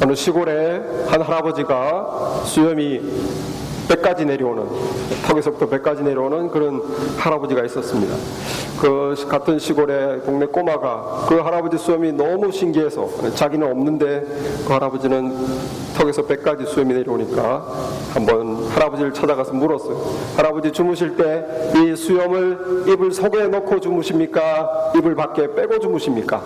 어느 시골에 한 할아버지가 수염이 뼈까지 내려오는, 턱에서부터 뼈까지 내려오는 그런 할아버지가 있었습니다. 그 같은 시골의 동네 꼬마가 그 할아버지 수염이 너무 신기해서, 자기는 없는데 그 할아버지는 턱에서 뼈까지 수염이 내려오니까 한번 할아버지를 찾아가서 물었어요. 할아버지, 주무실 때 이 수염을 이불 속에 넣고 주무십니까? 이불 밖에 빼고 주무십니까?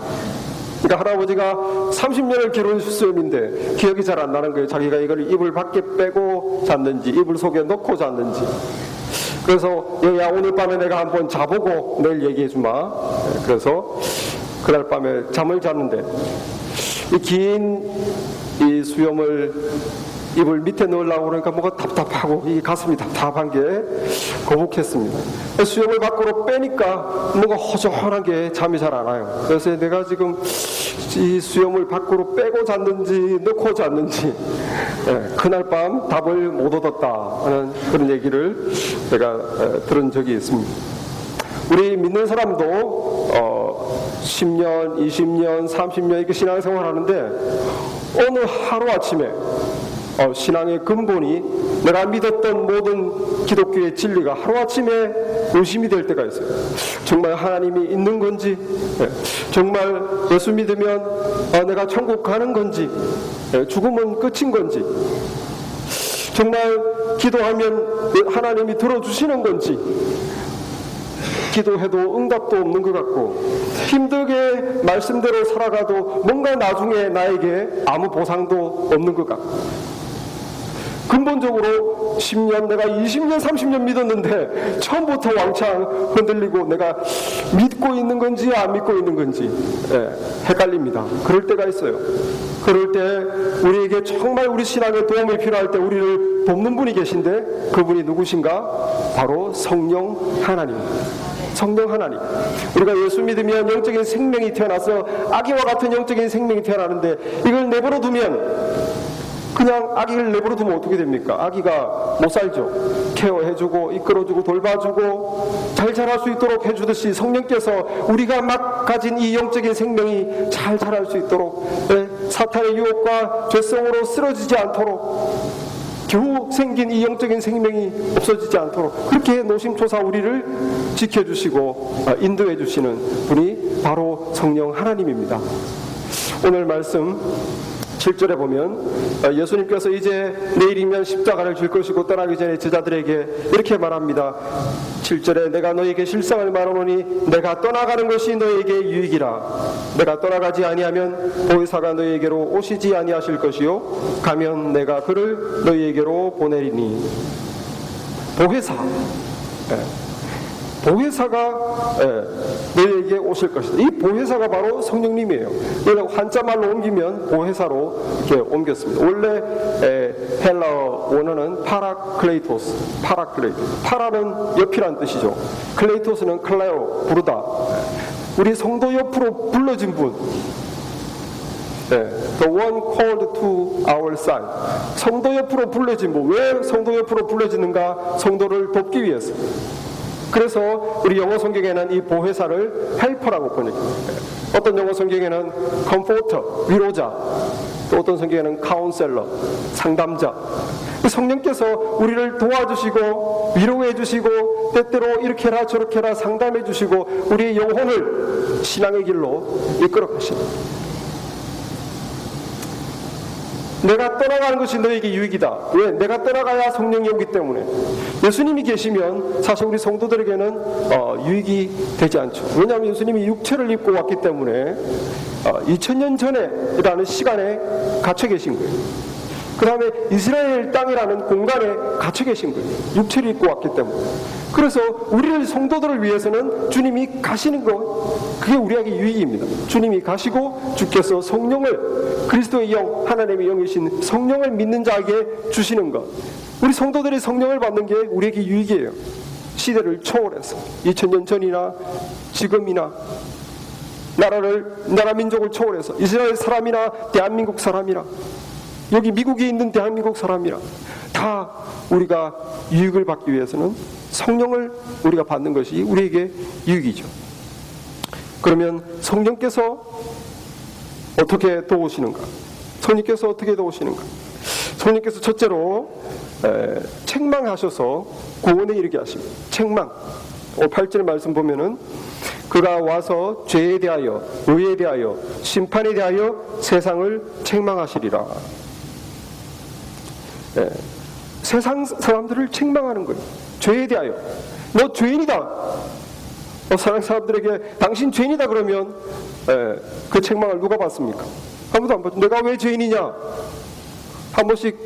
그러니까 할아버지가 30년을 기른 수염인데 기억이 잘 안 나는 거예요. 자기가 이걸 이불 밖에 빼고 잤는지 이불 속에 넣고 잤는지. 그래서 야, 오늘 밤에 내가 한번 자보고 내일 얘기해 주마. 그래서 그날 밤에 잠을 잤는데 이 긴 이 수염을 이불 밑에 넣으려고 그러니까 뭐가 답답하고 이 가슴이 답답한 게 거북했습니다. 수염을 밖으로 빼니까 뭔가 허전하게 잠이 잘 안 와요. 그래서 내가 지금 이 수염을 밖으로 빼고 잤는지 넣고 잤는지 그날 밤 답을 못 얻었다 하는 그런 얘기를 제가 들은 적이 있습니다. 우리 믿는 사람도 10년, 20년, 30년 이렇게 신앙생활 하는데 어느 하루아침에 신앙의 근본이 내가 믿었던 모든 기독교의 진리가 하루아침에 의심이 될 때가 있어요. 정말 하나님이 있는 건지, 정말 예수 믿으면 내가 천국 가는 건지, 죽음은 끝인 건지, 정말 기도하면 하나님이 들어주시는 건지, 기도해도 응답도 없는 것 같고 힘들게 말씀대로 살아가도 뭔가 나중에 나에게 아무 보상도 없는 것 같고, 근본적으로 10년, 내가 20년, 30년 믿었는데 처음부터 왕창 흔들리고 내가 믿고 있는 건지 안 믿고 있는 건지 헷갈립니다. 그럴 때가 있어요. 그럴 때 우리에게 정말 우리 신앙에 도움이 필요할 때 우리를 돕는 분이 계신데 그분이 누구신가? 바로 성령 하나님입니다. 성령 하나님. 우리가 예수 믿으면 영적인 생명이 태어나서 아기와 같은 영적인 생명이 태어나는데 이걸 내버려 두면, 그냥 아기를 내버려 두면 어떻게 됩니까? 아기가 못 살죠. 케어해주고 이끌어주고 돌봐주고 잘 자랄 수 있도록 해주듯이 성령께서 우리가 막 가진 이 영적인 생명이 잘 자랄 수 있도록, 사탄의 유혹과 죄성으로 쓰러지지 않도록, 겨우 생긴 이 영적인 생명이 없어지지 않도록 그렇게 노심초사 우리를 지켜주시고 인도해 주시는 분이 바로 성령 하나님입니다. 오늘 말씀 7절에 보면 예수님께서 이제 내일이면 십자가를 질 것이고 떠나기 전에 제자들에게 이렇게 말합니다. 7절에 내가 너에게 실상을 말하노니 내가 떠나가는 것이 너에게 유익이라. 내가 떠나가지 아니하면 보혜사가 너에게로 오시지 아니하실 것이요 가면 내가 그를 너에게로 보내리니. 보혜사, 보혜사가 너에게 오실 것이다. 이 보혜사가 바로 성령님이에요. 이걸 한자말로 옮기면 보혜사로 이렇게 옮겼습니다. 원래 헬라어 원어는 파라클레이토스, 파라는 옆이란 뜻이죠. 클레이토스는 클레오, 부르다. 우리 성도 옆으로 불러진 분, The one called to our side. 성도 옆으로 불러진 분. 왜 성도 옆으로 불러지는가? 성도를 돕기 위해서. 그래서 우리 영어 성경에는 이 보혜사를 헬퍼라고 번역합니다. 어떤 영어 성경에는 컴포터, 위로자, 또 어떤 성경에는 카운셀러, 상담자. 성령께서 우리를 도와주시고 위로해 주시고 때때로 이렇게 해라 저렇게 해라 상담해 주시고 우리의 영혼을 신앙의 길로 이끌어 가십니다. 내가 떠나가는 것이 너에게 유익이다. 왜? 내가 떠나가야 성령이 오기 때문에. 예수님이 계시면 사실 우리 성도들에게는 유익이 되지 않죠. 왜냐하면 예수님이 육체를 입고 왔기 때문에 2000년 전에라는 시간에 갇혀 계신 거예요. 그 다음에 이스라엘 땅이라는 공간에 갇혀 계신 거예요. 육체를 입고 왔기 때문에. 그래서 우리를 성도들을 위해서는 주님이 가시는 것, 그게 우리에게 유익입니다. 주님이 가시고 주께서 성령을, 그리스도의 영, 하나님의 영이신 성령을 믿는 자에게 주시는 것, 우리 성도들이 성령을 받는 게 우리에게 유익이에요. 시대를 초월해서 2000년 전이나 지금이나 나라 민족을 초월해서 이스라엘 사람이나 대한민국 사람이나 여기 미국에 있는 대한민국 사람이라 다 우리가 유익을 받기 위해서는 성령을 우리가 받는 것이 우리에게 유익이죠. 그러면 성령께서 어떻게 도우시는가? 성령께서 어떻게 도우시는가? 성령께서 첫째로 책망하셔서 구원에 이르게 하십니다. 책망. 8절 말씀 보면은 그가 와서 죄에 대하여, 의에 대하여, 심판에 대하여 세상을 책망하시리라. 세상 사람들을 책망하는 거예요. 죄에 대하여. 너 죄인이다. 세상 사람들에게 당신 죄인이다 그러면 그 책망을 누가 받습니까? 아무도 안 받죠. 내가 왜 죄인이냐? 한 번씩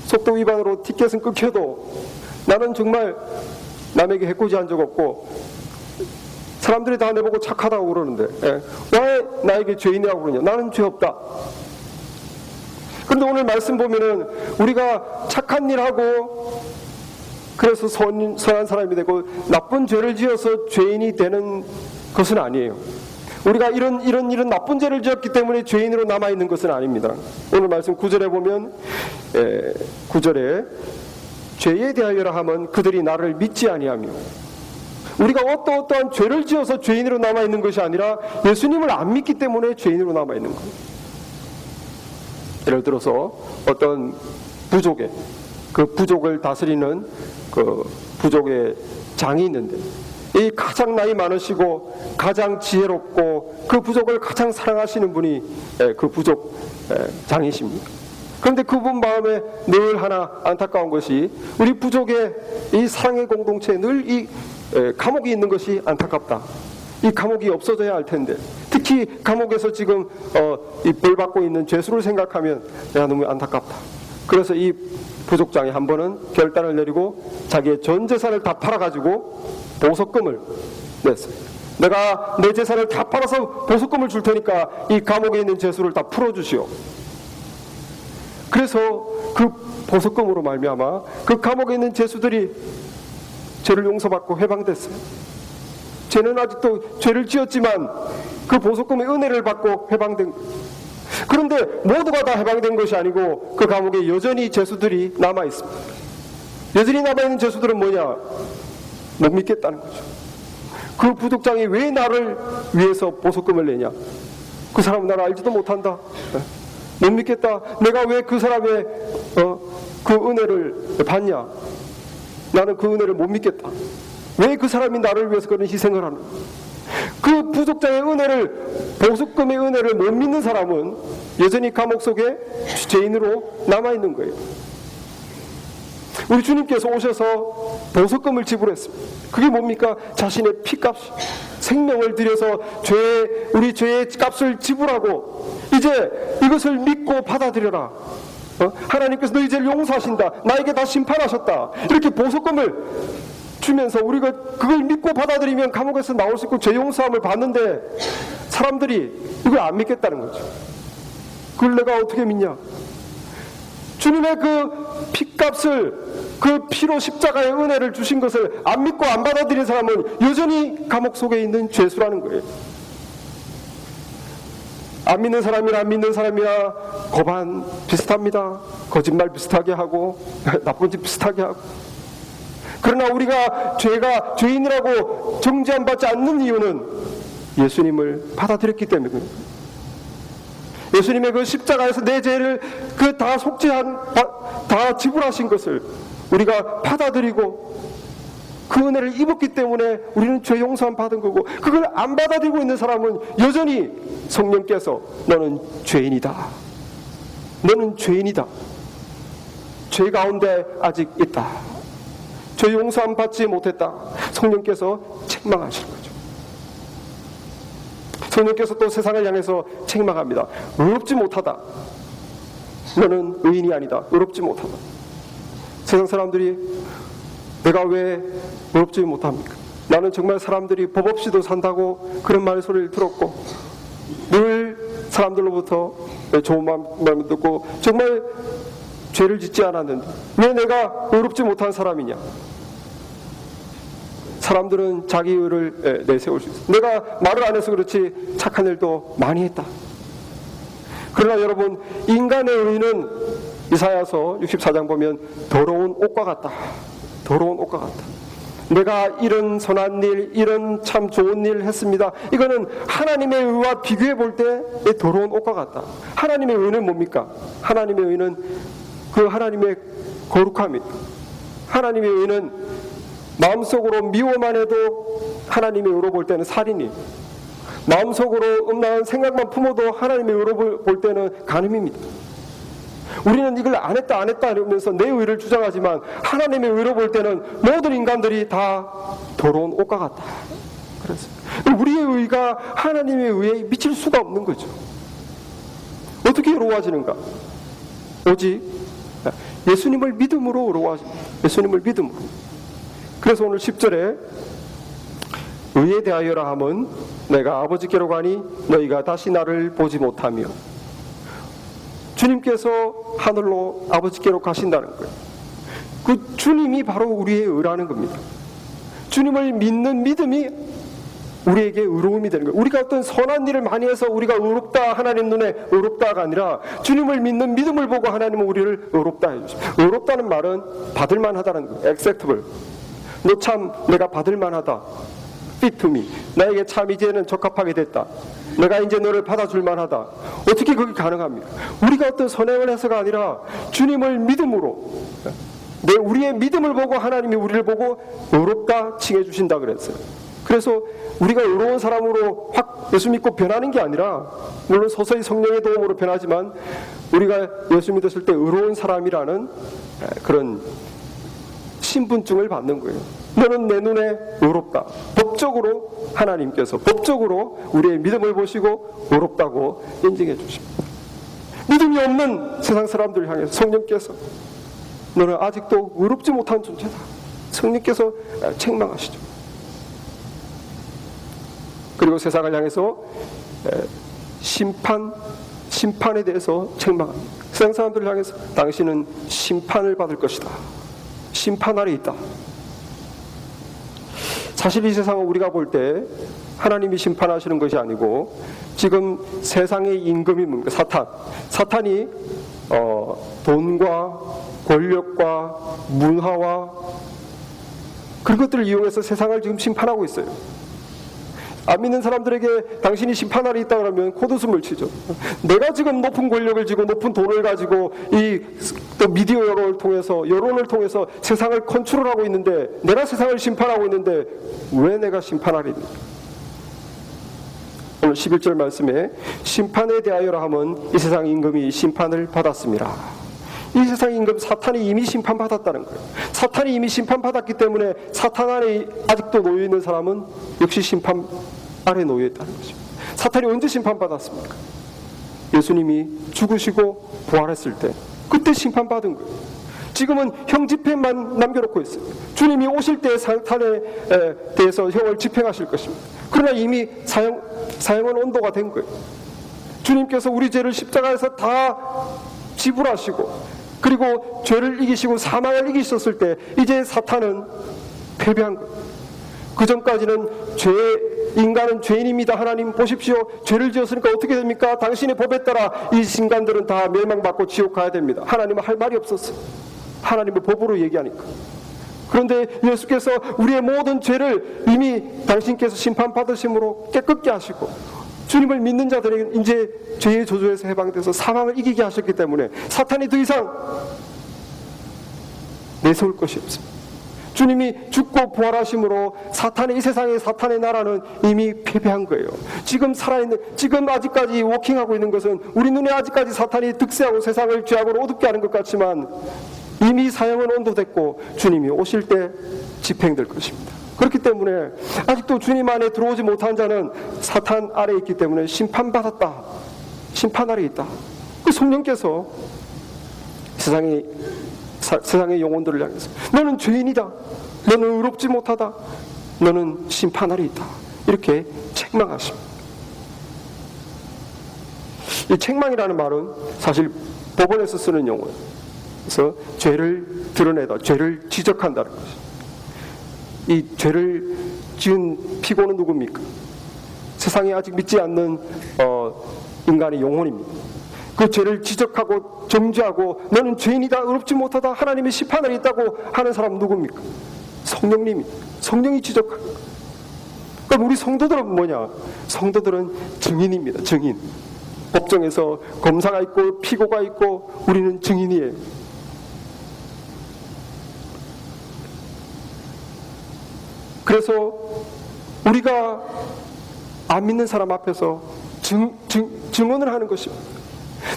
속도 위반으로 티켓은 끊겨도 나는 정말 남에게 해코지한 적 없고 사람들이 다 내보고 착하다고 그러는데 왜 나에게 죄인이라고 그러냐? 나는 죄 없다. 그런데 오늘 말씀 보면은 우리가 착한 일 하고 그래서 선한 사람이 되고 나쁜 죄를 지어서 죄인이 되는 것은 아니에요. 우리가 이런 나쁜 죄를 지었기 때문에 죄인으로 남아있는 것은 아닙니다. 오늘 말씀 9절에 보면 9절에 죄에 대하여라 하면 그들이 나를 믿지 아니하며, 우리가 어떠한 죄를 지어서 죄인으로 남아있는 것이 아니라 예수님을 안 믿기 때문에 죄인으로 남아있는 거예요. 예를 들어서 어떤 부족에 그 부족을 다스리는 그 부족의 장이 있는데 이 가장 나이 많으시고 가장 지혜롭고 그 부족을 가장 사랑하시는 분이 그 부족 장이십니다. 그런데 그분 마음에 늘 하나 안타까운 것이 우리 부족의 이 사랑의 공동체에 늘 이 감옥이 있는 것이 안타깝다. 이 감옥이 없어져야 할 텐데, 특히 감옥에서 지금 이 벌 받고 있는 죄수를 생각하면 내가 너무 안타깝다. 그래서 이 부족장이 한 번은 결단을 내리고 자기의 전 재산을 다 팔아가지고 보석금을 냈어요. 내가 내 재산을 다 팔아서 보석금을 줄 테니까 이 감옥에 있는 죄수를 다 풀어주시오. 그래서 그 보석금으로 말미암아 그 감옥에 있는 죄수들이 죄를 용서받고 해방됐어요. 죄는 아직도 죄를 지었지만 그 보석금의 은혜를 받고 해방된 거예요. 그런데 모두가 다 해방된 것이 아니고 그 감옥에 여전히 죄수들이 남아있습니다. 여전히 남아있는 죄수들은 뭐냐? 못 믿겠다는 거죠. 그 부족장이 왜 나를 위해서 보석금을 내냐? 그 사람은 나를 알지도 못한다. 못 믿겠다. 내가 왜 그 사람의 그 은혜를 받냐? 나는 그 은혜를 못 믿겠다. 왜 그 사람이 나를 위해서 그런 희생을 하는? 그 부족장의 은혜를, 보석금의 은혜를 못 믿는 사람은 여전히 감옥 속에 죄인으로 남아있는 거예요. 우리 주님께서 오셔서 보석금을 지불했습니다. 그게 뭡니까? 자신의 피값, 생명을 들여서 우리 죄의 값을 지불하고 이제 이것을 믿고 받아들여라. 하나님께서 너희 죄를 용서하신다. 나에게 다 심판하셨다. 이렇게 보석금을 주면서 우리가 그걸 믿고 받아들이면 감옥에서 나올 수 있고 죄 용서함을 받는데 사람들이 이걸 안 믿겠다는 거죠. 그걸 내가 어떻게 믿냐? 주님의 그 피값을, 그 피로 십자가의 은혜를 주신 것을 안 믿고 안 받아들인 사람은 여전히 감옥 속에 있는 죄수라는 거예요. 안 믿는 사람이나 안 믿는 사람이나 거반 비슷합니다. 거짓말 비슷하게 하고 나쁜 짓 비슷하게 하고. 그러나 우리가 죄인이라고 정죄함 받지 않는 이유는 예수님을 받아들였기 때문입니다. 예수님의 그 십자가에서 내 죄를 그 다 다 지불하신 것을 우리가 받아들이고 그 은혜를 입었기 때문에 우리는 죄 용서함 받은 거고, 그걸 안 받아들이고 있는 사람은 여전히 성령께서 너는 죄인이다. 너는 죄인이다. 죄 가운데 아직 있다. 죄 용서함 받지 못했다. 성령께서 책망하시는 거죠. 성령께서 또 세상을 향해서 책망합니다. 의롭지 못하다. 너는 의인이 아니다. 의롭지 못하다. 세상 사람들이 내가 왜 의롭지 못합니까? 나는 정말 사람들이 법 없이도 산다고 그런 소리를 들었고 늘 사람들로부터 좋은 말만 듣고 정말 죄를 짓지 않았는데 왜 내가 의롭지 못한 사람이냐? 사람들은 자기 의를 내세울 수 있어요. 내가 말을 안 해서 그렇지 착한 일도 많이 했다. 그러나 여러분, 인간의 의는 이사야서 64장 보면 더러운 옷과 같다. 더러운 옷과 같다. 내가 이런 선한 일, 이런 참 좋은 일 했습니다. 이거는 하나님의 의와 비교해 볼 때 더러운 옷과 같다. 하나님의 의는 뭡니까? 하나님의 의는 그 하나님의 거룩함입니다. 하나님의 의는 마음속으로 미워만 해도 하나님의 의로 볼 때는 살인이, 마음속으로 음란한 생각만 품어도 하나님의 의로 볼 때는 간음입니다. 우리는 이걸 안 했다 이러면서 내 의를 주장하지만 하나님의 의로 볼 때는 모든 인간들이 다 더러운 옷과 같다. 그래서 우리의 의가 하나님의 의에 미칠 수가 없는 거죠. 어떻게 의로워지는가? 오직 예수님을 믿음으로 의로워집니다. 예수님을 믿음으로. 그래서 오늘 10절에 의에 대하여라 함은 내가 아버지께로 가니 너희가 다시 나를 보지 못하며, 주님께서 하늘로 아버지께로 가신다는 거예요. 그 주님이 바로 우리의 의라는 겁니다. 주님을 믿는 믿음이 우리에게 의로움이 되는 거예요. 우리가 어떤 선한 일을 많이 해서 우리가 의롭다, 하나님 눈에 의롭다가 아니라 주님을 믿는 믿음을 보고 하나님은 우리를 의롭다 해주십니다. 의롭다는 말은 받을만 하다는 거예요. acceptable. 너 참 내가 받을만 하다. fit to me. 나에게 참 이제는 적합하게 됐다. 내가 이제 너를 받아줄 만하다. 어떻게 그게 가능합니까? 우리가 어떤 선행을 해서가 아니라 주님을 믿음으로, 우리의 믿음을 보고 하나님이 우리를 보고 의롭다 칭해 주신다 그랬어요. 그래서 우리가 의로운 사람으로 확 예수 믿고 변하는 게 아니라, 물론 서서히 성령의 도움으로 변하지만 우리가 예수 믿었을 때 의로운 사람이라는 그런 신분증을 받는 거예요. 너는 내 눈에 의롭다. 법적으로 하나님께서 법적으로 우리의 믿음을 보시고 의롭다고 인정해 주십니다. 믿음이 없는 세상 사람들을 향해서 성령께서 너는 아직도 의롭지 못한 존재다. 성령께서 책망하시죠. 그리고 세상을 향해서 심판에 대해서 책망합니다. 세상 사람들을 향해서 당신은 심판을 받을 것이다. 심판 아래 있다. 사실 이 세상은 우리가 볼 때 하나님이 심판하시는 것이 아니고 지금 세상의 임금이 뭡니까? 사탄이 돈과 권력과 문화와 그런 것들을 이용해서 세상을 지금 심판하고 있어요. 안 믿는 사람들에게 당신이 심판 아래 있다 그러면 코웃음을 치죠. 내가 지금 높은 권력을 쥐고 높은 돈을 가지고 또 미디어 여론을 통해서 세상을 컨트롤하고 있는데, 내가 세상을 심판하고 있는데 왜 내가 심판 아래 있는가? 오늘 11절 말씀에 심판에 대하여라 함은 이 세상 임금이 심판을 받았습니다. 이 세상 임금 사탄이 이미 심판받았다는 거예요. 사탄이 이미 심판받았기 때문에 사탄 안에 아직도 놓여있는 사람은 역시 심판 아래 놓여있다는 것입니다. 사탄이 언제 심판받았습니까? 예수님이 죽으시고 부활했을 때 그때 심판받은 거예요. 지금은 형 집행만 남겨놓고 있어요. 주님이 오실 때 사탄에 대해서 형을 집행하실 것입니다. 그러나 이미 사형은 온도가 된 거예요. 주님께서 우리 죄를 십자가에서 다 지불하시고 그리고 죄를 이기시고 사망을 이기셨을 때 이제 사탄은 패배한 거예요. 그 전까지는 인간은 죄인입니다. 하나님 보십시오. 죄를 지었으니까 어떻게 됩니까? 당신의 법에 따라 이 인간들은 다 멸망받고 지옥 가야 됩니다. 하나님은 할 말이 없었어요. 하나님의 법으로 얘기하니까. 그런데 예수께서 우리의 모든 죄를 이미 당신께서 심판받으심으로 깨끗게 하시고 주님을 믿는 자들에게 이제 죄의 저주에서 해방돼서 사망을 이기게 하셨기 때문에 사탄이 더 이상 내세울 것이 없습니다. 주님이 죽고 부활하심으로 이 세상의 사탄의 나라는 이미 패배한 거예요. 지금 아직까지 워킹하고 있는 것은 우리 눈에 아직까지 사탄이 득세하고 세상을 죄악으로 어둡게 하는 것 같지만 이미 사형은 온도됐고 주님이 오실 때 집행될 것입니다. 그렇기 때문에 아직도 주님 안에 들어오지 못한 자는 사탄 아래에 있기 때문에 심판받았다. 심판 아래에 있다. 그 성령께서 세상의 영혼들을 향해서 너는 죄인이다. 너는 의롭지 못하다. 너는 심판 아래에 있다. 이렇게 책망하십니다. 이 책망이라는 말은 사실 법원에서 쓰는 용어예요. 그래서 죄를 드러내다, 죄를 지적한다는 것이죠. 이 죄를 지은 피고는 누굽니까? 세상에 아직 믿지 않는 인간의 영혼입니다. 그 죄를 지적하고 정죄하고 너는 죄인이다, 의롭지 못하다, 하나님의 심판을 있다고 하는 사람은 누굽니까? 성령이 지적하는 거예요. 그럼 우리 성도들은 뭐냐? 성도들은 증인입니다. 증인. 법정에서 검사가 있고 피고가 있고 우리는 증인이에요. 그래서 우리가 안 믿는 사람 앞에서 증언을 하는 것입니다.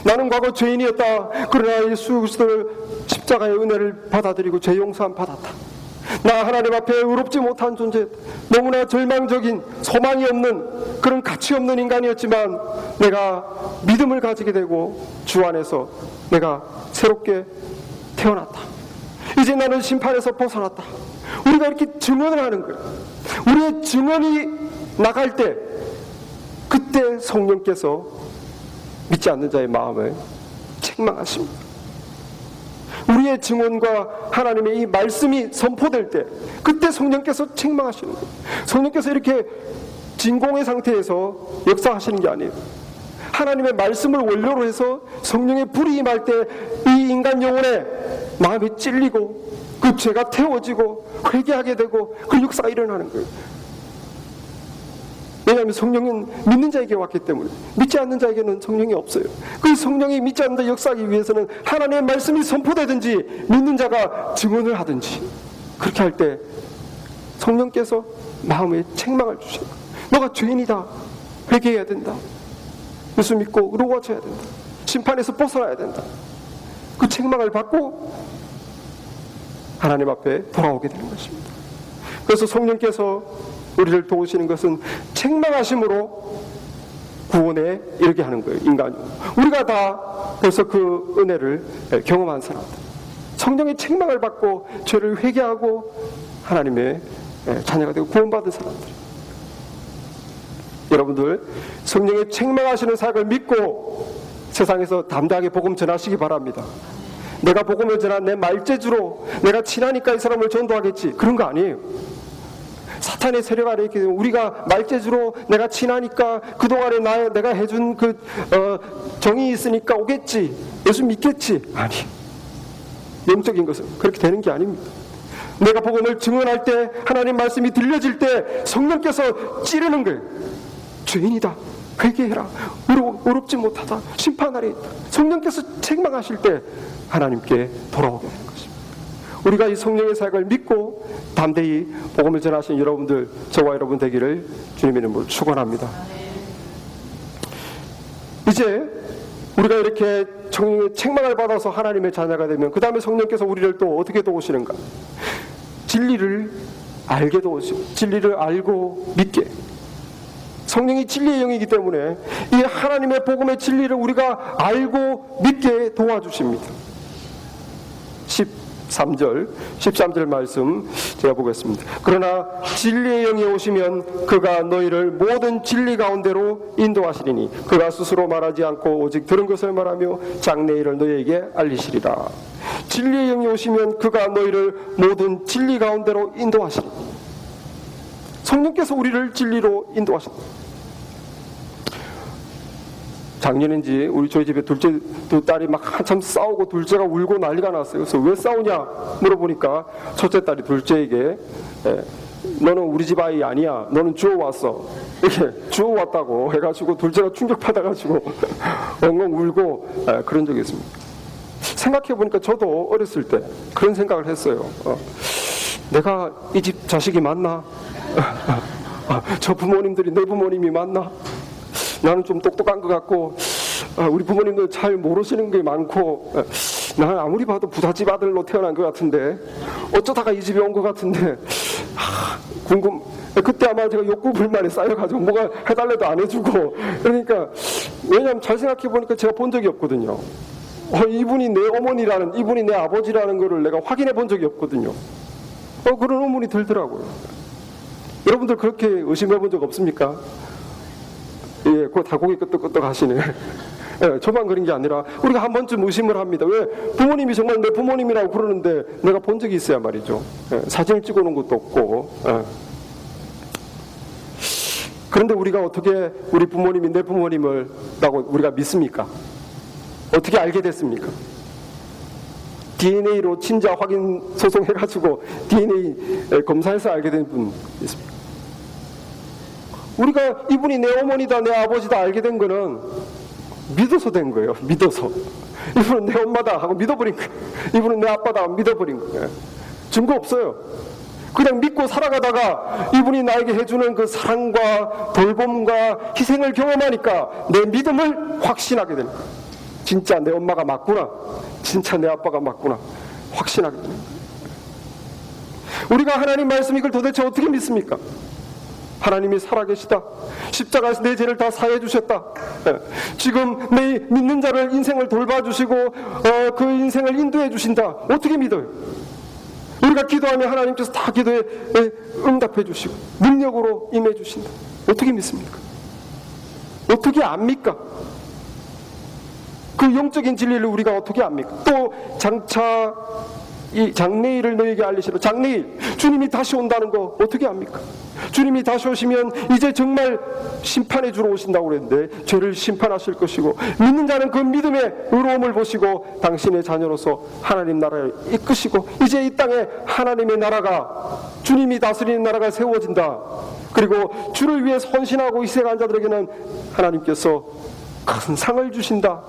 나는 과거 죄인이었다. 그러나 예수 그리스도를 십자가의 은혜를 받아들이고 죄 용서함 받았다. 나 하나님 앞에 의롭지 못한 존재였다. 너무나 절망적인 소망이 없는 그런 가치 없는 인간이었지만 내가 믿음을 가지게 되고 주 안에서 내가 새롭게 태어났다. 이제 나는 심판에서 벗어났다. 우리가 이렇게 증언을 하는 거예요. 우리의 증언이 나갈 때 그때 성령께서 믿지 않는 자의 마음을 책망하십니다. 우리의 증언과 하나님의 이 말씀이 선포될 때 그때 성령께서 책망하시는 거예요. 성령께서 이렇게 진공의 상태에서 역사하시는 게 아니에요. 하나님의 말씀을 원료로 해서 성령의 불이 임할 때 이 인간 영혼에 마음이 찔리고 그 죄가 태워지고 회개하게 되고 그 역사가 일어나는 거예요. 왜냐하면 성령은 믿는 자에게 왔기 때문에. 믿지 않는 자에게는 성령이 없어요. 그 성령이 믿지 않는 자 역사하기 위해서는 하나님의 말씀이 선포되든지 믿는 자가 증언을 하든지 그렇게 할 때 성령께서 마음에 책망을 주셔요. 너가 죄인이다. 회개해야 된다. 예수 믿고 의로워져야 된다. 심판에서 벗어나야 된다. 그 책망을 받고 하나님 앞에 돌아오게 되는 것입니다. 그래서 성령께서 우리를 도우시는 것은 책망하심으로 구원에 이르게 하는 거예요. 인간이. 우리가 다 벌써 그 은혜를 경험한 사람들. 성령의 책망을 받고 죄를 회개하고 하나님의 자녀가 되고 구원받은 사람들. 여러분들 성령의 책망하시는 사역을 믿고 세상에서 담대하게 복음 전하시기 바랍니다. 내가 복음을 전한 내 말재주로 내가 친하니까 이 사람을 전도하겠지, 그런 거 아니에요. 사탄의 세력 아래 있기 때문에 우리가 말재주로 내가 친하니까 그동안에 내가 해준 그 정이 있으니까 오겠지, 예수 믿겠지, 아니, 영적인 것은 그렇게 되는 게 아닙니다. 내가 복음을 증언할 때 하나님 말씀이 들려질 때 성령께서 찌르는 거예요. 죄인이다, 회개해라, 의롭지 못하다, 심판 아래 있다. 성령께서 책망하실 때 하나님께 돌아오게 되는 것입니다. 우리가 이 성령의 사역을 믿고 담대히 복음을 전하신 여러분들, 저와 여러분 되기를 주님의 이름으로 축원합니다. 이제 우리가 이렇게 성령의 책망을 받아서 하나님의 자녀가 되면 그 다음에 성령께서 우리를 또 어떻게 도우시는가? 진리를 알게 도우시고 진리를 알고 믿게. 성령이 진리의 영이기 때문에 이 하나님의 복음의 진리를 우리가 알고 믿게 도와주십니다. 13절 말씀 제가 보겠습니다. 그러나 진리의 영이 오시면 그가 너희를 모든 진리 가운데로 인도하시리니 그가 스스로 말하지 않고 오직 들은 것을 말하며 장래의 일을 너희에게 알리시리라. 진리의 영이 오시면 그가 너희를 모든 진리 가운데로 인도하시리니, 성령께서 우리를 진리로 인도하신다. 작년인지 우리 저희 집에 둘째 두 딸이 막 한참 싸우고 둘째가 울고 난리가 났어요. 그래서 왜 싸우냐 물어보니까 첫째 딸이 둘째에게 너는 우리 집 아이 아니야, 너는 주워왔어, 이렇게 주워왔다고 해가지고 둘째가 충격받아가지고 엉엉 울고 그런 적이 있습니다. 생각해보니까 저도 어렸을 때 그런 생각을 했어요. 내가 이 집 자식이 맞나? 저 부모님들이 내 부모님이 맞나? 나는 좀 똑똑한 것 같고 우리 부모님도 잘 모르시는 게 많고 나는 아무리 봐도 부잣집 아들로 태어난 것 같은데 어쩌다가 이 집에 온 것 같은데 그때 아마 제가 욕구 불만이 쌓여가지고 뭐가 해달래도 안 해주고, 그러니까 왜냐하면 잘 생각해보니까 제가 본 적이 없거든요. 이분이 내 어머니라는, 이분이 내 아버지라는 거를 내가 확인해 본 적이 없거든요. 그런 의문이 들더라고요. 여러분들 그렇게 의심해 본 적 없습니까? 예, 그거 다 고개 끄덕끄덕 하시네. 예, 저만 그런 게 아니라 우리가 한 번쯤 의심을 합니다. 왜? 부모님이 정말 내 부모님이라고 그러는데 내가 본 적이 있어야 말이죠. 예, 사진을 찍어 놓은 것도 없고. 예. 그런데 우리가 어떻게 우리 부모님이 내 부모님을 라고 우리가 믿습니까? 어떻게 알게 됐습니까? DNA로 친자 확인 소송해가지고 DNA 검사해서 알게 된 분 있습니다. 우리가 이분이 내 어머니다 내 아버지다 알게 된 거는 믿어서 된 거예요. 믿어서. 이분은 내 엄마다 하고 믿어버린 거예요. 이분은 내 아빠다 하고 믿어버린 거예요. 증거 없어요. 그냥 믿고 살아가다가 이분이 나에게 해주는 그 사랑과 돌봄과 희생을 경험하니까 내 믿음을 확신하게 됩니다. 진짜 내 엄마가 맞구나. 진짜 내 아빠가 맞구나. 확신하게 됩니다. 우리가 하나님 말씀 이걸 도대체 어떻게 믿습니까? 하나님이 살아계시다. 십자가에서 내 죄를 다 사해 주셨다. 지금 내 믿는 자를 인생을 돌봐주시고 그 인생을 인도해 주신다. 어떻게 믿어요? 우리가 기도하면 하나님께서 다 기도에 응답해 주시고 능력으로 임해 주신다. 어떻게 믿습니까? 어떻게 압니까? 그 영적인 진리를 우리가 어떻게 압니까? 또 장차 이 장래일을 너에게 알리시라. 장래일, 주님이 다시 온다는 거 어떻게 압니까? 주님이 다시 오시면 이제 정말 심판해 주러 오신다고 그랬는데 죄를 심판하실 것이고 믿는 자는 그 믿음의 의로움을 보시고 당신의 자녀로서 하나님 나라를 이끄시고 이제 이 땅에 하나님의 나라가 주님이 다스리는 나라가 세워진다. 그리고 주를 위해 헌신하고 희생한 자들에게는 하나님께서 큰 상을 주신다.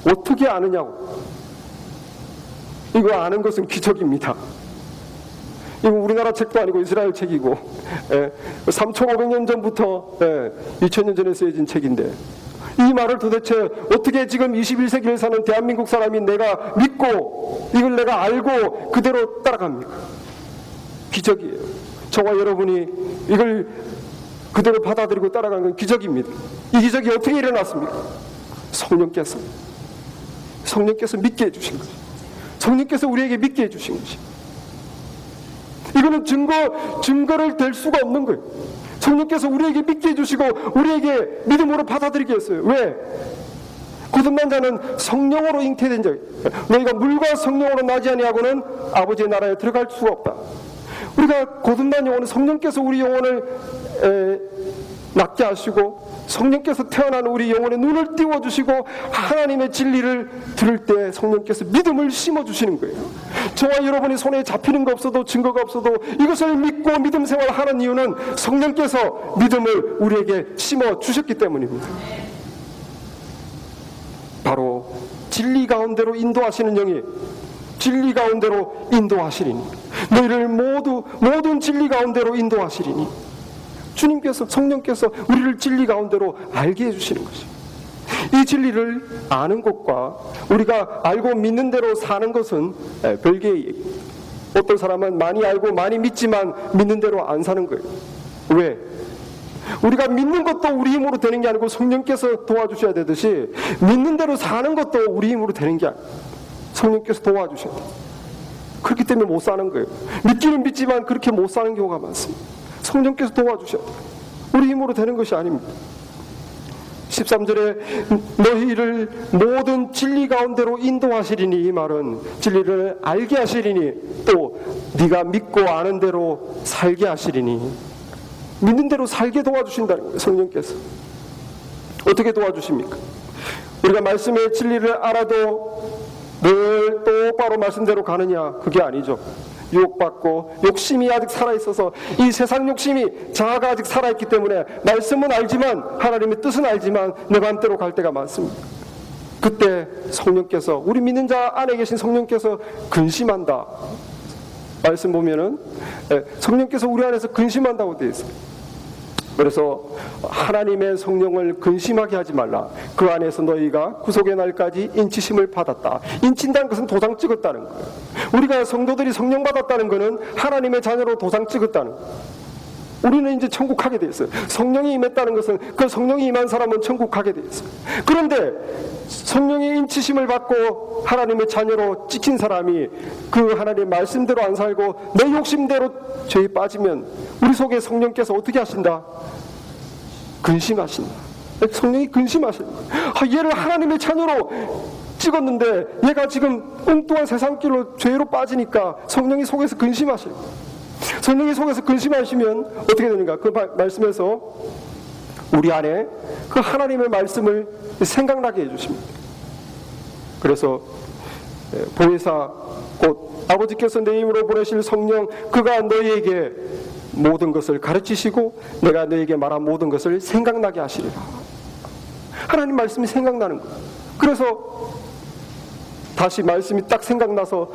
어떻게 아느냐고. 이거 아는 것은 기적입니다. 이거 우리나라 책도 아니고 이스라엘 책이고 3,500년 전부터 2,000년 전에 쓰여진 책인데 이 말을 도대체 어떻게 지금 21세기를 사는 대한민국 사람이 내가 믿고 이걸 내가 알고 그대로 따라갑니까? 기적이에요. 저와 여러분이 이걸 그대로 받아들이고 따라가는 건 기적입니다. 이 기적이 어떻게 일어났습니까? 성령께서 믿게 해주신 거죠. 성령께서 우리에게 믿게 해주신 것이. 이거는 증거를 댈 수가 없는 거예요. 성령께서 우리에게 믿게 해주시고 우리에게 믿음으로 받아들이게 했어요. 왜? 거듭난 자는 성령으로 잉태된 자예요. 너희가 물과 성령으로 나지 아니하고는 아버지의 나라에 들어갈 수가 없다. 우리가 거듭난 영혼은 성령께서 우리 영혼을 낫게 하시고 성령께서 태어난 우리 영혼의 눈을 띄워주시고 하나님의 진리를 들을 때 성령께서 믿음을 심어주시는 거예요. 저와 여러분이 손에 잡히는 거 없어도 증거가 없어도 이것을 믿고 믿음 생활하는 이유는 성령께서 믿음을 우리에게 심어주셨기 때문입니다. 바로 진리 가운데로 인도하시는 영이 진리 가운데로 인도하시리니 너희를 모든 진리 가운데로 인도하시리니 주님께서 성령께서 우리를 진리 가운데로 알게 해주시는 것이. 이 진리를 아는 것과 우리가 알고 믿는 대로 사는 것은 별개의 얘기입니다. 어떤 사람은 많이 알고 많이 믿지만 믿는 대로 안 사는 거예요. 왜? 우리가 믿는 것도 우리 힘으로 되는 게 아니고 성령께서 도와주셔야 되듯이 믿는 대로 사는 것도 우리 힘으로 되는 게 아니에요. 성령께서 도와주셔야 돼요. 그렇기 때문에 못 사는 거예요. 믿기는 믿지만 그렇게 못 사는 경우가 많습니다. 성령께서 도와주셔야 돼요. 우리 힘으로 되는 것이 아닙니다. 13절에 너희를 모든 진리 가운데로 인도하시리니 이 말은 진리를 알게 하시리니 또 네가 믿고 아는 대로 살게 하시리니 믿는 대로 살게 도와주신다는 거예요. 성령께서. 어떻게 도와주십니까? 우리가 말씀의 진리를 알아도 늘 똑바로 말씀대로 가느냐? 그게 아니죠. 유혹받고 욕심이 아직 살아있어서 이 세상 욕심이 자아가 아직 살아있기 때문에 말씀은 알지만 하나님의 뜻은 알지만 내 맘대로 갈 때가 많습니다. 그때 성령께서 우리 믿는 자 안에 계신 성령께서 근심한다. 말씀 보면은 성령께서 우리 안에서 근심한다고 되어 있어요. 그래서 하나님의 성령을 근심하게 하지 말라. 그 안에서 너희가 구속의 날까지 인치심을 받았다. 인친다는 것은 도장 찍었다는 거예요. 우리가 성도들이 성령 받았다는 것은 하나님의 자녀로 도장 찍었다는 거예요. 우리는 이제 천국 가게 돼 있어요. 성령이 임했다는 것은 그 성령이 임한 사람은 천국 가게 돼 있어요. 그런데 성령의 인치심을 받고 하나님의 자녀로 찍힌 사람이 그 하나님의 말씀대로 안 살고 내 욕심대로 죄에 빠지면 우리 속에 성령께서 어떻게 하신다? 근심하신다. 성령이 근심하신다. 얘를 하나님의 자녀로 찍었는데 얘가 지금 엉뚱한 세상길로 죄로 빠지니까 성령이 속에서 근심하십니다. 성령이 속에서 근심하시면 어떻게 되는가? 그 말씀에서 우리 안에 그 하나님의 말씀을 생각나게 해주십니다. 그래서 보혜사 곧 아버지께서 내 힘으로 보내실 성령, 그가 너희에게 모든 것을 가르치시고 내가 너희에게 말한 모든 것을 생각나게 하시리라. 하나님 말씀이 생각나는 거예요. 그래서 다시 말씀이 딱 생각나서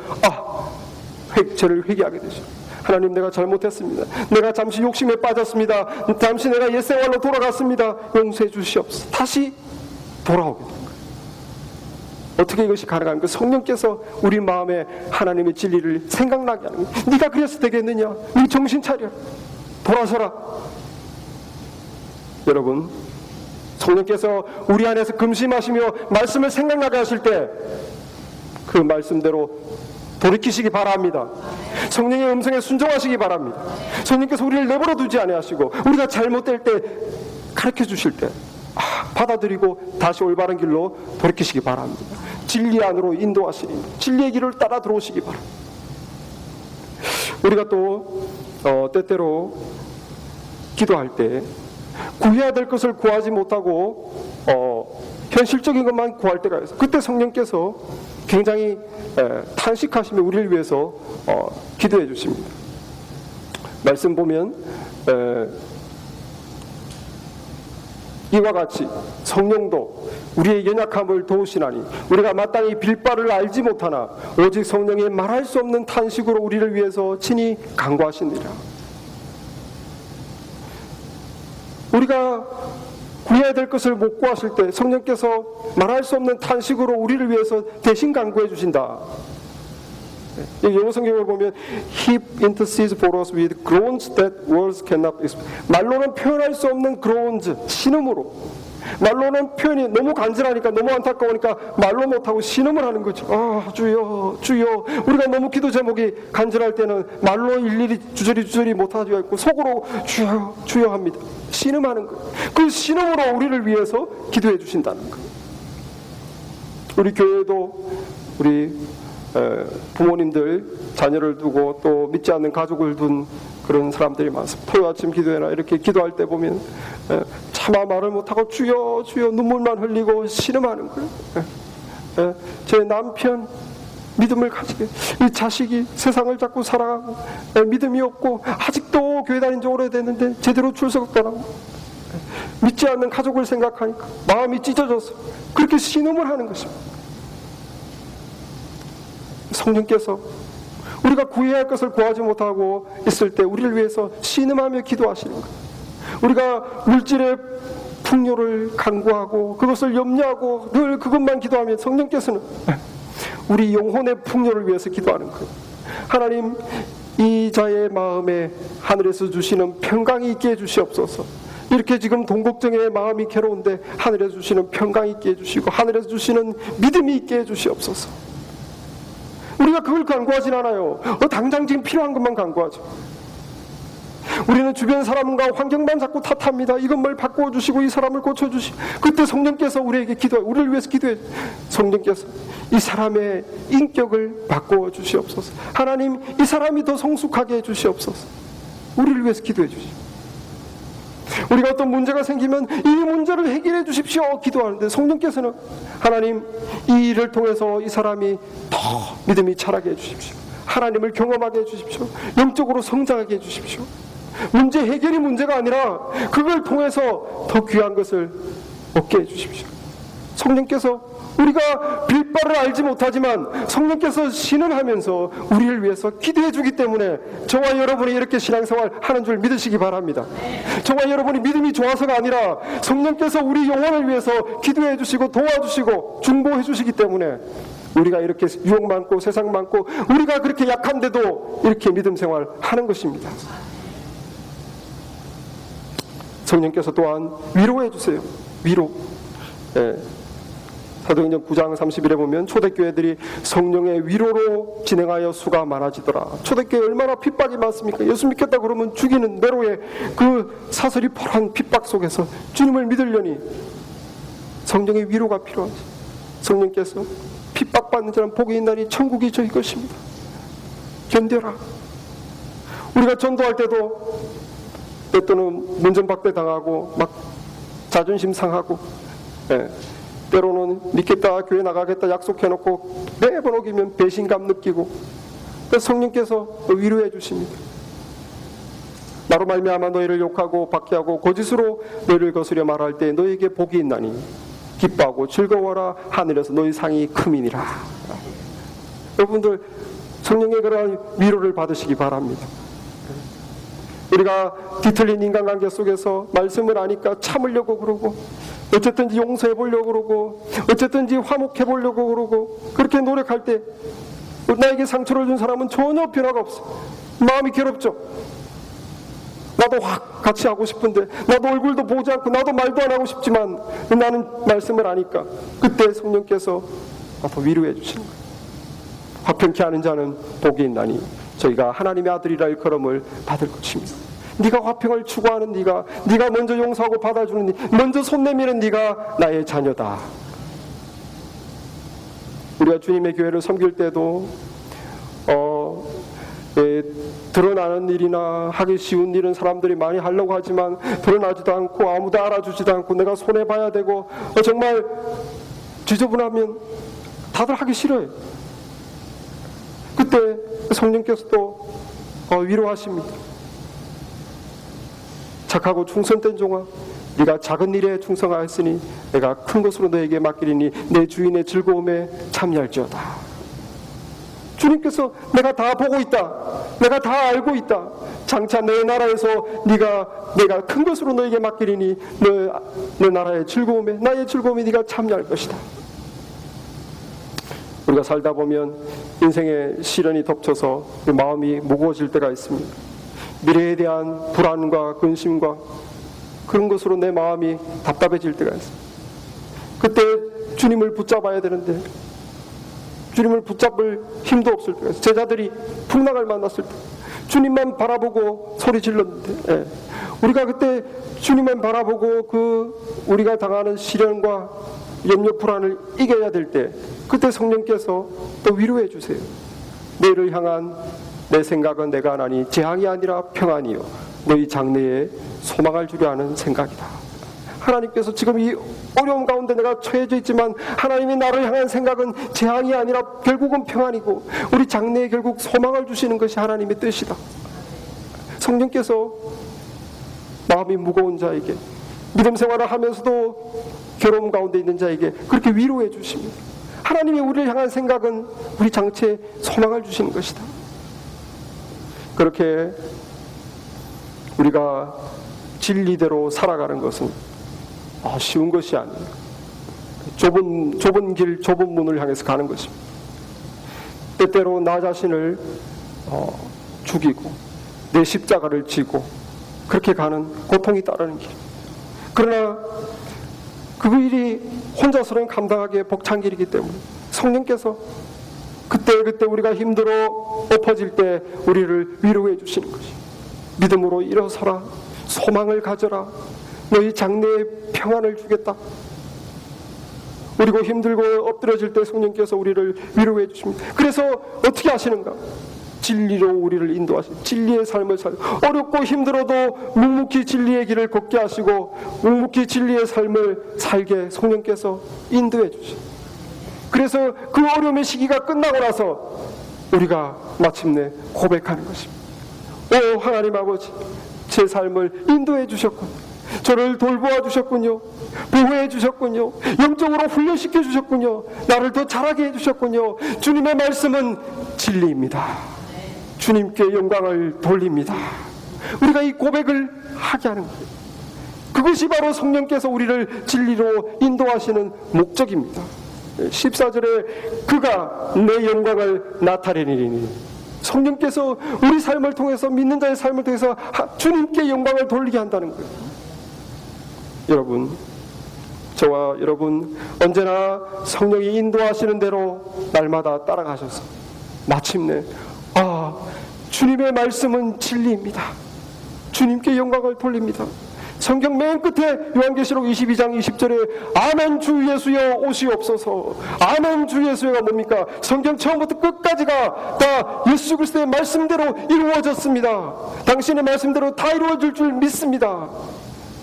죄를 회개하게 되죠. 하나님, 내가 잘못했습니다. 내가 잠시 욕심에 빠졌습니다. 잠시 내가 옛생활로 돌아갔습니다. 용서해 주시옵소서. 다시 돌아오게 됩니다. 어떻게 이것이 가능합니까? 성령께서 우리 마음에 하나님의 진리를 생각나게 하는 거예요. 네가 그래서 되겠느냐? 네 정신 차려. 돌아서라. 여러분, 성령께서 우리 안에서 금심하시며 말씀을 생각나게 하실 때 그 말씀대로 돌이키시기 바랍니다. 성령의 음성에 순종하시기 바랍니다. 성령께서 우리를 내버려 두지 아니하시고 우리가 잘못될 때 가르쳐 주실 때 받아들이고 다시 올바른 길로 돌이키시기 바랍니다. 진리 안으로 인도하시니 진리의 길을 따라 들어오시기 바랍니다. 우리가 또 때때로 기도할 때 구해야 될 것을 구하지 못하고 현실적인 것만 구할 때가 있어요. 그때 성령께서 굉장히 탄식하시며 우리를 위해서 기도해 주십니다. 말씀 보면 이와 같이 성령도 우리의 연약함을 도우시나니 우리가 마땅히 빌 바를 알지 못하나 오직 성령의 말할 수 없는 탄식으로 우리를 위해서 친히 간구하시느니라. 우리가 구해야 될 것을 못 구하실 때 성령께서 말할 수 없는 탄식으로 우리를 위해서 대신 간구해 주신다. 영어 성경을 보면 He intercedes for us with groans that words cannot express. 말로는 표현할 수 없는 groans, 신음으로. 말로는 표현이 너무 간절하니까, 너무 안타까우니까 말로 못하고 신음을 하는 거죠. 주여, 주여. 우리가 너무 기도 제목이 간절할 때는 말로 일일이 주저리 못하고 있고 속으로 주여, 주여 합니다. 신음하는 거예요. 그 신음으로 우리를 위해서 기도해 주신다는 거예요. 우리 교회도 우리 부모님들 자녀를 두고 또 믿지 않는 가족을 둔 그런 사람들이 많습니다. 토요 아침 기도회나 이렇게 기도할 때 보면 차마 말을 못하고 주여 주여 눈물만 흘리고 신음하는 거예요. 제 남편 믿음을 가지게, 이 자식이 세상을 자꾸 살아가고 믿음이 없고 아직도 교회 다닌 지 오래됐는데 제대로 출석도 안 하고 믿지 않는 가족을 생각하니까 마음이 찢어져서 그렇게 신음을 하는 것입니다. 성령께서 우리가 구해야 할 것을 구하지 못하고 있을 때 우리를 위해서 신음하며 기도하시는 거예요. 우리가 물질의 풍요를 간구하고 그것을 염려하고 늘 그것만 기도하면 성령께서는 우리 영혼의 풍요를 위해서 기도하는 거예요. 하나님, 이 자의 마음에 하늘에서 주시는 평강이 있게 해주시옵소서. 이렇게 지금 돈걱정의 마음이 괴로운데 하늘에서 주시는 평강이 있게 해주시고 하늘에서 주시는 믿음이 있게 해주시옵소서. 우리가 그걸 간구하진 않아요. 당장 지금 필요한 것만 간구하죠. 우리는 주변 사람과 환경만 자꾸 탓합니다. 이것을 바꿔주시고 이 사람을 고쳐주시고, 그때 성령께서 우리에게 우리를 위해서 기도해. 성령께서 이 사람의 인격을 바꿔주시옵소서. 하나님, 이 사람이 더 성숙하게 해주시옵소서. 우리를 위해서 기도해 주시옵소서. 우리가 어떤 문제가 생기면 이 문제를 해결해 주십시오 기도하는데 성령께서는 하나님, 이 일을 통해서 이 사람이 더 믿음이 자라게 해주십시오. 하나님을 경험하게 해주십시오. 영적으로 성장하게 해주십시오. 문제 해결이 문제가 아니라 그걸 통해서 더 귀한 것을 얻게 해주십시오. 성령께서 우리가 빌 바를 알지 못하지만 성령께서 신음하면서 우리를 위해서 기도해 주기 때문에 저와 여러분이 이렇게 신앙생활 하는 줄 믿으시기 바랍니다. 저와 여러분이 믿음이 좋아서가 아니라 성령께서 우리 영혼을 위해서 기도해 주시고 도와주시고 중보해 주시기 때문에 우리가 이렇게 유혹 많고 세상 많고 우리가 그렇게 약한데도 이렇게 믿음 생활 하는 것입니다. 성령께서 또한 위로해 주세요. 위로. 사도행전 9장 30일에 보면 초대교회들이 성령의 위로로 진행하여 수가 많아지더라. 초대교회 얼마나 핍박이 많습니까? 예수 믿겠다 그러면 죽이는 네로의 그 사슬이 펄한 핍박 속에서 주님을 믿으려니 성령의 위로가 필요하지. 성령께서 핍박받는 자는 복이 있나니 천국이 저희 것입니다. 견뎌라. 우리가 전도할 때도 때또는 문전박대 당하고 막 자존심 상하고 때로는 믿겠다, 교회 나가겠다 약속해놓고 매번 어기면 배신감 느끼고, 그래서 성령께서 위로해 주십니다. 나로 말미암아 너희를 욕하고 박해하고 거짓으로 너희를 거스려 말할 때 너희에게 복이 있나니 기뻐하고 즐거워라, 하늘에서 너희 상이 크미니라. 여러분들 성령의 그러한 위로를 받으시기 바랍니다. 우리가 뒤틀린 인간관계 속에서 말씀을 아니까 참으려고 그러고, 어쨌든지 용서해 보려고 그러고, 어쨌든지 화목해 보려고 그러고, 그렇게 노력할 때 나에게 상처를 준 사람은 전혀 변화가 없어. 마음이 괴롭죠. 나도 확 같이 하고 싶은데, 나도 얼굴도 보지 않고 나도 말도 안 하고 싶지만 나는 말씀을 아니까 그때 성령께서 와서 위로해 주시는 거예요. 화평케 하는 자는 복이 있나니 저희가 하나님의 아들이라 일컬음을 받을 것입니다. 네가 화평을 추구하는 네가 먼저 용서하고 받아주는 먼저 손 내미는 네가 나의 자녀다. 우리가 주님의 교회를 섬길 때도 드러나는 일이나 하기 쉬운 일은 사람들이 많이 하려고 하지만 드러나지도 않고 아무도 알아주지도 않고 내가 손해봐야 되고 정말 지저분하면 다들 하기 싫어요. 그때 성령께서도 위로하십니다. 착하고 충성된 종아, 네가 작은 일에 충성하였으니 내가 큰 것으로 너에게 맡기리니 내 주인의 즐거움에 참여할지어다. 주님께서 내가 다 보고 있다, 내가 다 알고 있다, 장차 내 나라에서 내가 큰 것으로 너에게 맡기리니 내 나라의 즐거움에, 나의 즐거움에 네가 참여할 것이다. 우리가 살다 보면 인생의 시련이 덮쳐서 마음이 무거워질 때가 있습니다. 미래에 대한 불안과 근심과 그런 것으로 내 마음이 답답해질 때가 있습니다. 그때 주님을 붙잡아야 되는데 주님을 붙잡을 힘도 없을 때가 있어요. 제자들이 풍랑을 만났을 때 주님만 바라보고 소리 질렀는데, 우리가 그때 주님만 바라보고 우리가 당하는 시련과 염려 불안을 이겨야 될 때 그때 성령께서 또 위로해 주세요. 너희를 향한 내 생각은 내가 하나니 재앙이 아니라 평안이요 너희 장래에 소망을 주려 하는 생각이다. 하나님께서 지금 이 어려움 가운데 내가 처해져 있지만 하나님이 나를 향한 생각은 재앙이 아니라 결국은 평안이고 우리 장래에 결국 소망을 주시는 것이 하나님의 뜻이다. 성령께서 마음이 무거운 자에게, 믿음 생활을 하면서도 괴로움 가운데 있는 자에게 그렇게 위로해 주십니다. 하나님이 우리를 향한 생각은 우리 장래에 소망을 주시는 것이다. 그렇게 우리가 진리대로 살아가는 것은 쉬운 것이 아니에요. 좁은 길, 좁은 문을 향해서 가는 것입니다. 때때로 나 자신을 죽이고 내 십자가를 지고 그렇게 가는 고통이 따르는 길. 그러나 그 일이 혼자서는 감당하기에 벅찬 길이기 때문에 성령께서 그때 우리가 힘들어 엎어질 때 우리를 위로해 주시는 것이, 믿음으로 일어서라, 소망을 가져라, 너희 장래에 평안을 주겠다. 그리고 힘들고 엎드려질 때 성령께서 우리를 위로해 주십니다. 그래서 어떻게 하시는가? 진리로 우리를 인도하시고 진리의 삶을 살고, 어렵고 힘들어도 묵묵히 진리의 길을 걷게 하시고 묵묵히 진리의 삶을 살게 성령께서 인도해 주십니다. 그래서 그 어려움의 시기가 끝나고 나서 우리가 마침내 고백하는 것입니다. 오 하나님 아버지, 제 삶을 인도해 주셨군요. 저를 돌보아 주셨군요. 보호해 주셨군요. 영적으로 훈련시켜 주셨군요. 나를 더 잘하게 해 주셨군요. 주님의 말씀은 진리입니다. 주님께 영광을 돌립니다. 우리가 이 고백을 하게 하는 거예요. 그것이 바로 성령께서 우리를 진리로 인도하시는 목적입니다. 14절에 그가 내 영광을 나타내리니, 성령께서 우리 삶을 통해서, 믿는 자의 삶을 통해서 주님께 영광을 돌리게 한다는 거예요. 여러분, 저와 여러분 언제나 성령이 인도하시는 대로 날마다 따라가셔서 마침내 주님의 말씀은 진리입니다. 주님께 영광을 돌립니다. 성경 맨 끝에 요한계시록 22장 20절에 아멘 주 예수여 오시옵소서. 아멘 주 예수여가 뭡니까? 성경 처음부터 끝까지가 다 예수 그리스도의 말씀대로 이루어졌습니다. 당신의 말씀대로 다 이루어질 줄 믿습니다.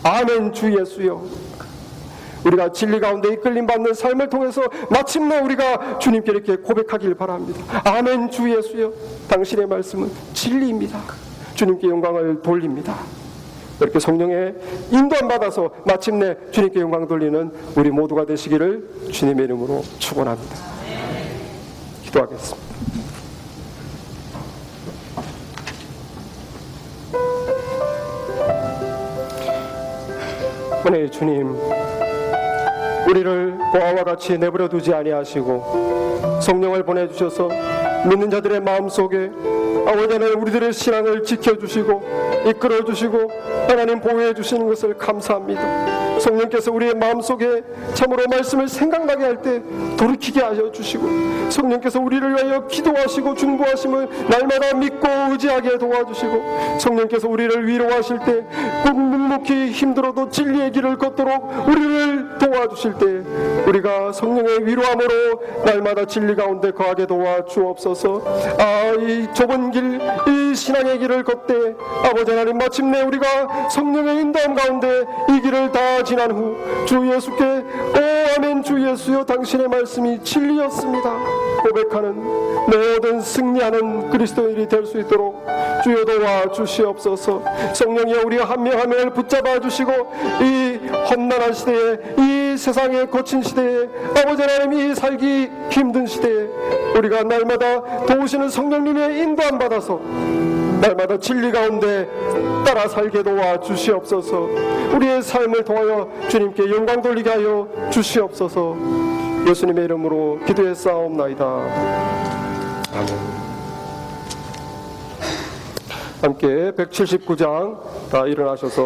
아멘 주 예수여. 우리가 진리 가운데 이끌림 받는 삶을 통해서 마침내 우리가 주님께 이렇게 고백하길 바랍니다. 아멘. 주 예수여, 당신의 말씀은 진리입니다. 주님께 영광을 돌립니다. 이렇게 성령의 인도함 받아서 마침내 주님께 영광 돌리는 우리 모두가 되시기를 주님의 이름으로 축원합니다. 기도하겠습니다. 은혜의 주님, 우리를 고아와 같이 내버려 두지 아니하시고 성령을 보내주셔서 믿는 자들의 마음속에 아버지 하나님 우리들의 신앙을 지켜주시고 이끌어주시고 하나님 보호해 주시는 것을 감사합니다. 성령께서 우리의 마음속에 참으로 말씀을 생각나게 할 때 돌이키게 하여 주시고 성령께서 우리를 위하여 기도하시고 중보하심을 날마다 믿고 의지하게 도와주시고 성령께서 우리를 위로하실 때 꼭 묵묵히 힘들어도 진리의 길을 걷도록 우리를 도와주실 때 우리가 성령의 위로함으로 날마다 진리 가운데 거하게 도와주옵소서. 이 좁은 길, 이 신앙의 길을 걷되 아버지 하나님 마침내 우리가 성령의 인도함 가운데 이 길을 다 지난 후 주 예수께 오 아멘 주 예수여 당신의 말씀이 진리였습니다 고백하는 모든 승리하는 그리스도인이 될 수 있도록 주여 도와주시옵소서. 성령이여 우리가 한 명 한 명을 붙잡아 주시고 이 험난한 시대에 이 세상의 거친 시대에 아버지 하나님 이 살기 힘든 시대에 우리가 날마다 도우시는 성령님의 인도함 받아서 날마다 진리 가운데 따라 살게 도와주시옵소서. 우리의 삶을 통하여 주님께 영광 돌리게 하여 주시옵소서. 예수님의 이름으로 기도했사옵나이다. 아멘. 함께 179장 다 일어나셔서